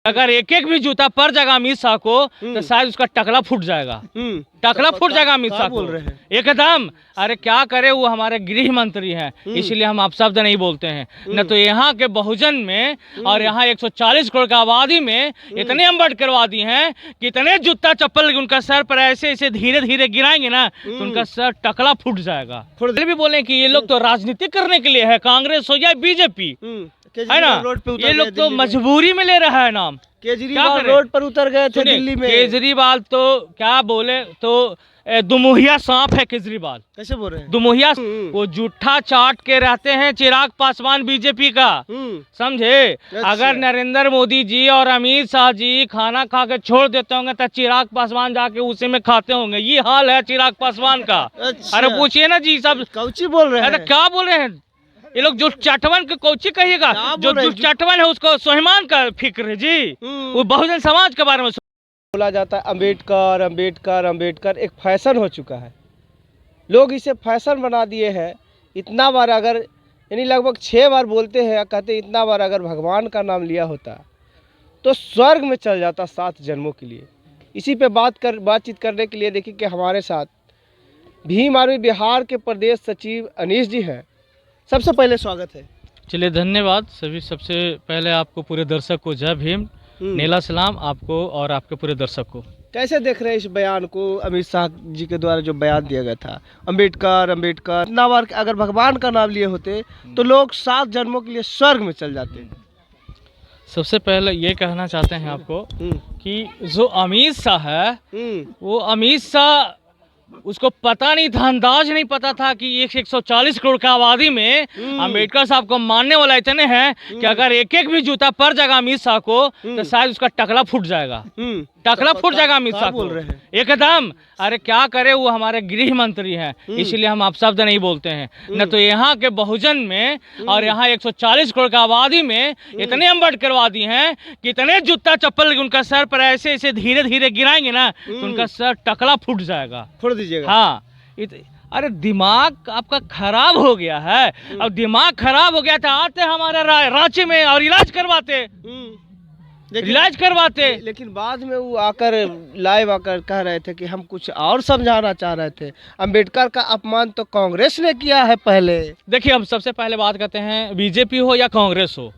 अगर एक एक भी जूता पर जाएगा अमित शाह को तो शायद उसका टकला फूट जाएगा। टकला फूट जाएगा अमित शाह को एकदम। अरे क्या करे, वो हमारे गृह मंत्री हैं, इसलिए हम आप शब्द नहीं बोलते हैं। न तो यहाँ के बहुजन में और यहाँ 140 करोड़ की आबादी में इतने अम्बेडकरवादी हैं कि इतने जूता चप्पल उनका सर पर ऐसे ऐसे धीरे धीरे गिराएंगे ना तो उनका सर टकला फूट जाएगा। फिर भी बोले कि ये लोग तो राजनीति करने के लिए है, कांग्रेस हो या बीजेपी, है ना। ये लोग तो मजबूरी में ले रहा है नाम। केजरीवाल रोड पर उतर गए थे दिल्ली में। केजरीवाल तो क्या बोले तो दुमुहिया सांप है केजरीवाल। कैसे बोल रहे हैं? दुमुहिया वो जूठा चाट के रहते हैं चिराग पासवान बीजेपी का, समझे। अगर नरेंद्र मोदी जी और अमित शाह जी खाना खा के छोड़ देते होंगे तो चिराग पासवान जाके उसी में खाते होंगे। ये हाल है चिराग पासवान का। अरे पूछिए ना जी, सब कौची बोल रहे हैं? क्या बोल रहे हैं ये लोग? जो चटवन के कौची कहिएगा, जो चटवन है उसको स्वाभिमान का फिक्र है जी, वो बहुजन समाज के बारे में बोला जाता है। अम्बेडकर अम्बेडकर अम्बेडकर एक फैशन हो चुका है, लोग इसे फैशन बना दिए हैं। इतना बार अगर यानी लगभग 6 बार बोलते हैं, कहते इतना बार अगर भगवान का नाम लिया होता तो स्वर्ग में चल जाता 7 जन्मों के लिए। इसी पे बातचीत करने के लिए देखिए कि हमारे साथ भीम आर्मी बिहार के प्रदेश सचिव अनीश जी हैं। सबसे पहले स्वागत है। चलिए धन्यवाद सभी। सबसे पहले आपको पूरे दर्शक को जय भीम, नीला सलाम आपको और आपके पूरे दर्शक को। कैसे देख रहे हैं इस बयान को, अमित शाह जी के द्वारा जो बयान दिया गया था, अम्बेडकर अम्बेडकर। इतना बार अगर भगवान का नाम लिए होते तो लोग 7 जन्मों के लिए स्वर्ग में चल जाते। सबसे पहले ये कहना चाहते हैं आपको कि जो अमित शाह है वो अमित शाह, उसको पता नहीं था, अंदाज नहीं पता था कि 140 करोड़ की आबादी में अम्बेडकर साहब को मानने वाला इतने हैं कि अगर एक एक भी जूता पर जाएगा अमित शाह को तो शायद उसका टकला फूट जाएगा। टकला फूट जाएगा अमित शाह को एकदम। अरे क्या करे, वो हमारे गृह मंत्री हैं, इसलिए हम आप शब्द नहीं बोलते हैं। न तो यहाँ के बहुजन में और यहाँ 140 करोड़ की आबादी में इतने अम्बेडकरवादी हैं कि इतने जूता चप्पल उनका सर पर ऐसे ऐसे धीरे धीरे गिराएंगे ना तो उनका सर टकला फूट जाएगा। फोड़ दीजिएगा। हाँ, अरे दिमाग आपका खराब हो गया है। अब दिमाग खराब हो गया था, आते हमारे रांची में और इलाज करवाते, लेकिन बाद में वो आकर लाइव आकर कह रहे थे कि हम कुछ और समझाना चाह रहे थे। अम्बेडकर का अपमान तो कांग्रेस ने किया है पहले। देखिए, हम सबसे पहले बात करते हैं, बीजेपी हो या कांग्रेस हो,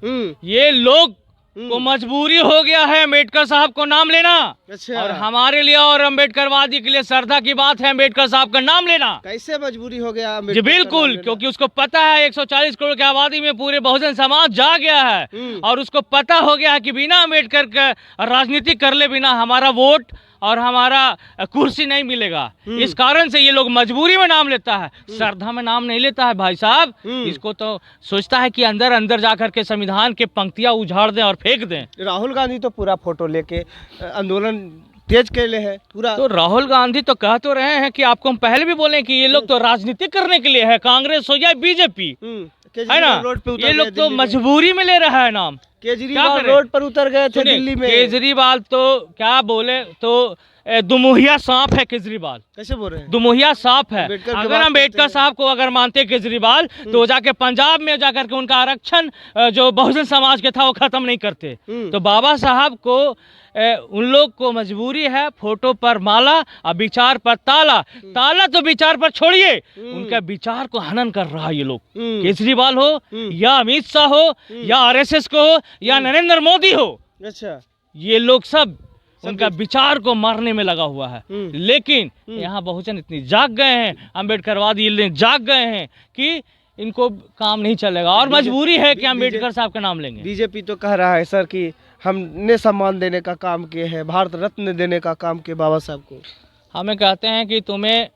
ये लोग को मजबूरी हो गया है अम्बेडकर साहब को नाम लेना। अच्छा। और हमारे लिए और अम्बेडकरवादी के लिए श्रद्धा की बात है अम्बेडकर साहब का नाम लेना। कैसे मजबूरी हो गया? जी बिल्कुल, क्योंकि उसको पता है 140 करोड़ की आबादी में पूरे बहुजन समाज जा गया है और उसको पता हो गया है कि बिना अम्बेडकर का राजनीति कर ले बिना हमारा वोट और हमारा कुर्सी नहीं मिलेगा। इस कारण से ये लोग मजबूरी में नाम लेता है, श्रद्धा में नाम नहीं लेता है भाई साहब। इसको तो सोचता है कि अंदर अंदर जाकर के संविधान के पंक्तियां उजाड़ दें और फेंक दें। राहुल गांधी तो पूरा फोटो लेके आंदोलन तेज के लिए है पूरा। तो राहुल गांधी तो कह तो रहे हैं कि आपको हम पहले भी बोले कि ये लोग तो राजनीति करने के लिए है, कांग्रेस हो या बीजेपी, है ना। ये लोग तो मजबूरी में ले रहा है नाम। केजरीवाल रोड पर उतर गए थे दिल्ली में। केजरीवाल तो क्या बोले तो दुमुहिया सांप है केजरीवाल। कैसे बोल रहे हैं? दुमुहिया सांप है। अगर अम्बेडकर साहब को अगर मानते केजरीवाल तो जाके पंजाब में जाकर के उनका आरक्षण जो बहुजन समाज के था वो खत्म नहीं करते। तो बाबा साहब को उन लोग को मजबूरी है, फोटो पर माला और विचार पर ताला। ताला तो विचार पर छोड़िए, उनका विचार को हनन कर रहा है ये लोग। केजरीवाल हो या अमित शाह हो या आरएसएस को हो या नरेंद्र मोदी हो, अच्छा, ये लोग सब उनका विचार को मारने में लगा हुआ है। लेकिन यहाँ बहुजन इतनी जाग गए हैं, अम्बेडकरवादी जाग गए हैं कि इनको काम नहीं चलेगा और मजबूरी है कि अम्बेडकर साहब का नाम लेंगे। बीजेपी तो कह रहा है सर कि हमने सम्मान देने का काम किए हैं, भारत रत्न देने का काम किया बाबा साहब को। हमें कहते हैं कि तुम्हें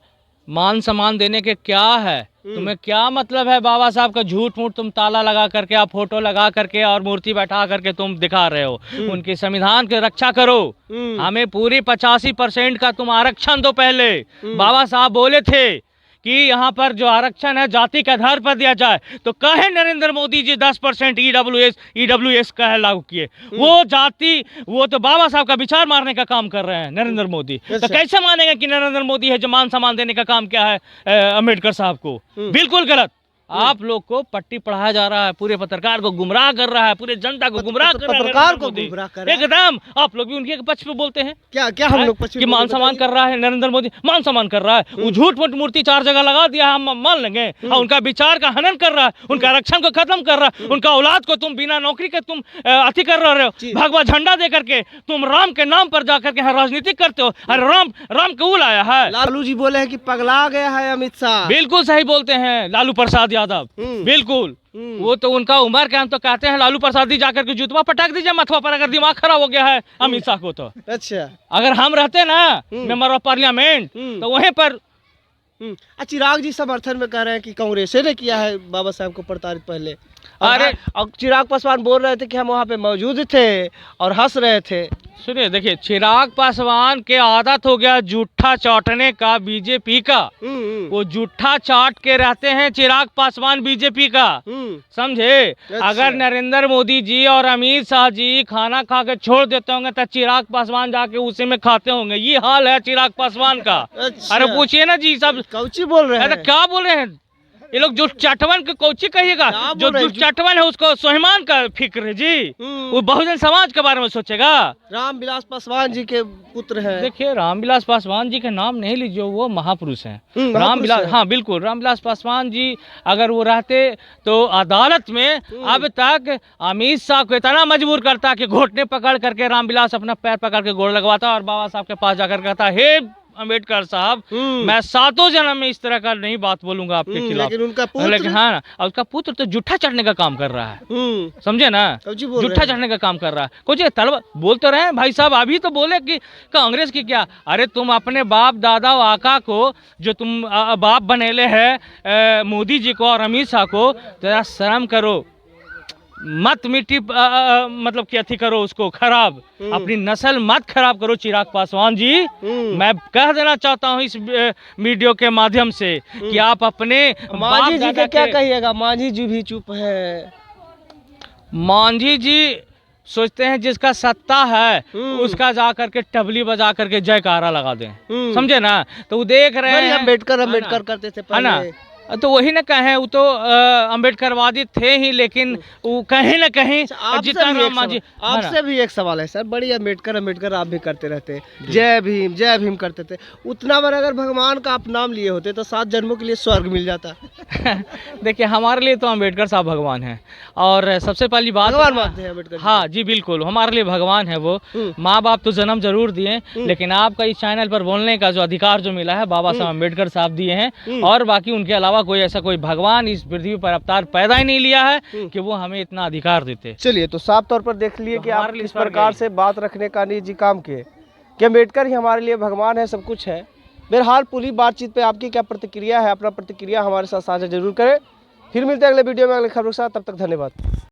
मान सम्मान देने के क्या है, तुम्हें क्या मतलब है बाबा साहब का? झूठ मूठ तुम ताला लगा करके, आप फोटो लगा करके और मूर्ति बैठा करके तुम दिखा रहे हो। उनके संविधान की रक्षा करो, हमें पूरी 85% का तुम आरक्षण दो। पहले बाबा साहब बोले थे कि यहाँ पर जो आरक्षण है जाति के आधार पर दिया जाए, तो कहे नरेंद्र मोदी जी 10% ईडब्ल्यूएस का है लागू किए। वो जाति, वो तो बाबा साहब का विचार मारने का काम कर रहे हैं नरेंद्र मोदी। तो कैसे मानेगा कि नरेंद्र मोदी है जो मान सम्मान देने का काम किया है अम्बेडकर साहब को? बिल्कुल गलत। आप लोग को पट्टी पढ़ाया जा रहा है, पूरे पत्रकार को गुमराह कर रहा है, पूरे जनता को गुमराह कर रहा है, पत्रकार को गुमराह कर रहा है। एकदम आप लोग भी उनके पक्ष पे बोलते हैं। क्या क्या हम लोग कि मान सम्मान कर रहा है, नरेंद्र मोदी मान सम्मान कर रहा है, वो झूठ मूठ मूर्ति 4 जगह लगा दिया है, हम मान लेंगे। और उनका विचार का हनन कर रहा है, उनका आरक्षण को खत्म कर रहा है, उनका औलाद को तुम बिना नौकरी के तुम अति कर रहे हो, भगवा झंडा दे करके तुम राम के नाम पर जाकर के यहाँ राजनीति करते हो। अरे राम कबूल आया है। लालू जी बोले हैं कि पगला गया है अमित शाह। बिल्कुल सही बोलते हैं लालू प्रसाद यादव, बिल्कुल। वो तो उनका उम्र के हम तो कहते हैं लालू प्रसाद जी जाकर के जूतवा पटक दीजिए मथुआ पर, अगर दिमाग खराब हो गया है अमित शाह को तो। अच्छा, अगर हम रहते ना मेंबर ऑफ पार्लियामेंट तो वहीं पर। चिराग जी समर्थन में कह रहे हैं कि कांग्रेस ने किया है बाबा साहब को प्रताड़ित पहले। अरे और चिराग पासवान बोल रहे थे कि हम वहाँ पे मौजूद थे और हंस रहे थे। सुनिए, देखिए चिराग पासवान के आदत हो गया जूठा चाटने का बीजेपी का। वो जूठा चाट के रहते हैं चिराग पासवान बीजेपी का, समझे। अच्छा। अगर नरेंद्र मोदी जी और अमित शाह जी खाना खा के छोड़ देते होंगे तो चिराग पासवान जाके उसी में खाते होंगे। ये हाल है चिराग पासवान का। अच्छा। अरे पूछिए ना जी सब कौची बोल रहे हैं। क्या बोल रहे हैं ये लोग? जो चटवन के कौची कहिएगा, जो चटवन है उसको स्वाभिमान का फिक्र है जी। वो बहुजन समाज के बारे में सोचेगा। रामविलास पासवान जी के पुत्र हैं। देखिए रामविलास पासवान जी के नाम नहीं लीजिए, वो महापुरुष हैं। रामविलास, हाँ बिल्कुल, रामविलास पासवान जी अगर वो रहते तो अदालत में अब तक अमित शाह को इतना मजबूर करता कि घुटने पकड़ करके रामविलास अपना पैर पकड़ के गोड़ लगवाता और बाबा साहब के पास जाकर कहता, हे अम्बेडकर साहब, मैं 7 जन्म में इस तरह का नहीं बात बोलूंगा आपके खिलाफ। लेकिन उनका पुत्र, लेकिन हाँ ना, उसका पुत्र तो जूठा चढ़ने का काम कर रहा है, समझे ना। जूठा चढ़ने का काम कर रहा है। कुछ तलवार बोल तो रहे हैं भाई साहब, अभी तो बोले कि कांग्रेस की क्या। अरे तुम अपने बाप दादा आका को जो तुम बाप बनेले है मोदी जी को और अमित शाह को, जरा शर्म करो, मत मिट्टी मतलब कि अथी करो उसको खराब, अपनी नस्ल मत खराब करो चिराग पासवान जी। मैं कह देना चाहता हूँ इस वीडियो के माध्यम से कि आप अपने मांझी जी के क्या कहिएगा। मांझी जी भी चुप है। मांझी जी सोचते हैं जिसका सत्ता है उसका जा करके टबली बजा करके जयकारा लगा दें, समझे ना। तो वो देख रहे हैं अम्बेडकर करते थे है ना, तो वही ना कहें, वो तो अम्बेडकरवादी थे ही, लेकिन वो कहीं ना कहीं जितना राम मांझी। आपसे भी एक सवाल है सर, बड़ी अम्बेडकर आप भी करते रहते, जय भीम करते थे। उतना बार अगर भगवान का आप नाम लिए होते तो 7 जन्मों के लिए स्वर्ग मिल जाता। देखिए हमारे लिए तो अम्बेडकर साहब भगवान हैं, और सबसे पहली बात भगवान मानते हैं अम्बेडकर। हाँ जी बिल्कुल, हमारे लिए भगवान है वो। माँ बाप तो जन्म जरूर दिए, लेकिन आपका इस चैनल पर बोलने का जो अधिकार जो मिला है बाबा साहब अम्बेडकर साहब दिए हैं, और बाकी उनके अलावा कोई ऐसा कोई भगवान इस पृथ्वी पर अवतार पैदा ही नहीं लिया है कि वो हमें इतना अधिकार देते। चलिए, तो साफ तौर पर देख लिए कि आप इस प्रकार से बात रखने का निजी काम किए कि अम्बेडकर ही हमारे लिए भगवान है, सब कुछ है। बहरहाल पूरी बातचीत पे आपकी क्या प्रतिक्रिया है, अपना प्रतिक्रिया हमारे साथ साझा जरूर करें। फिर मिलते हैं अगले वीडियो में अगले खबरों के साथ, तब तक धन्यवाद।